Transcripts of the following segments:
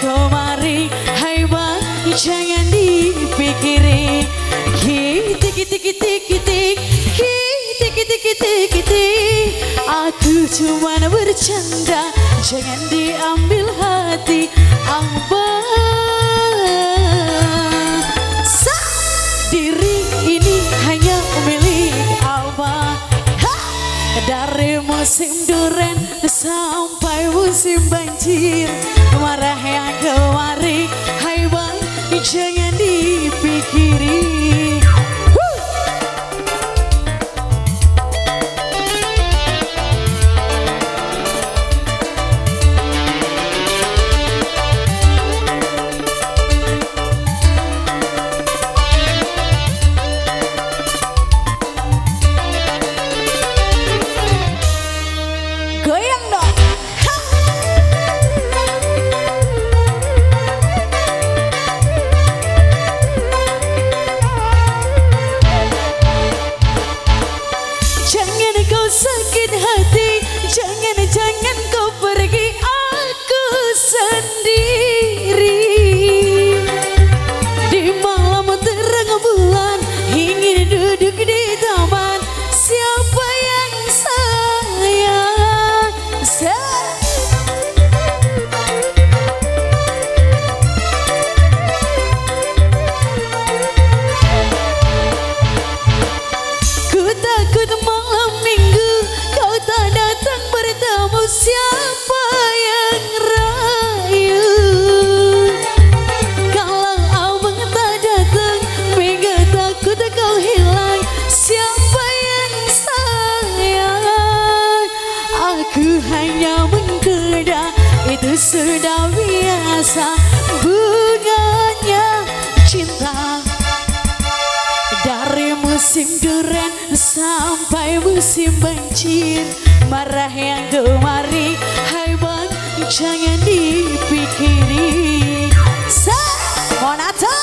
kemari. Hai bang, jangan dipikiri. Kitik kitik kitik kitik, kitik kitik kitik kitik. Aku cuma bercanda, jangan diambil hati. Abang, diri ini hanya milik abang. Dari musim duren sampai musim banjir, marah yang kemari. Hai bang, jangan dipikiri. Goyang dong. Jangan kau sakit hati, jangan kau pergi, aku sendiri. Di malam terang bulan, ingin duduk di taman. Siapa yang sayang? Ku takut malam minggu kau tak datang bertemu. Siapa yang rayu? Kalau abang tak datang, mega takut kau hilang. Siapa yang sayang? Aku hanya menggoda, itu sudah biasa. Bunganya cinta. Dari musim duren sampai musim banjir, marah yang kemari. Hai bang, jangan dipikiri. Monata.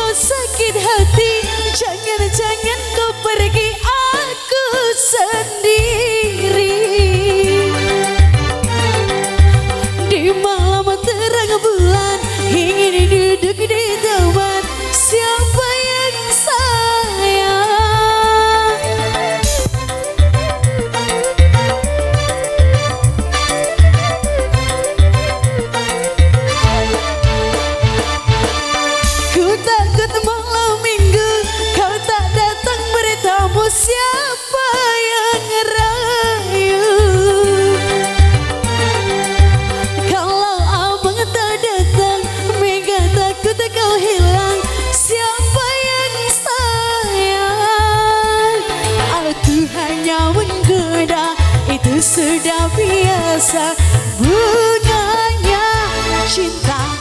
Sakit hati, jangan kau pergi, aku sendiri. Di malam terang bulan, ingin duduk di taman. Siapa yang sayang? Ku takut malam minggu kau tak datang bertamu. Siapa yang rayu? Kalau abang tak datang, mega takut kau hilang. Siapa yang sayang? Aku hanya menggoda, itu sudah biasa. Bunganya cinta.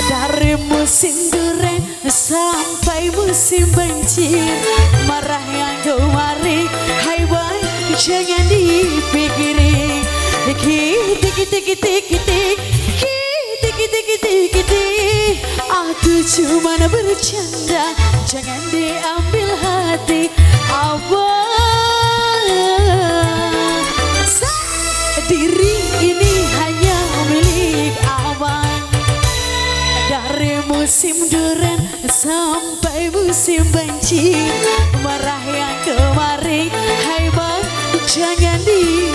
Dari musim duren sampai musim banjir, marah yang kemari. Hai bang, jangan dipikiri. Kitik kitik kitik kitik, kitik kitik kitik kitik. Aku cuma bercanda, jangan diambil hati. Abang, diri ini hanya milik abang. Dari musim duren sampai musim banjir, marah yang kemari. Hai bang, jangan di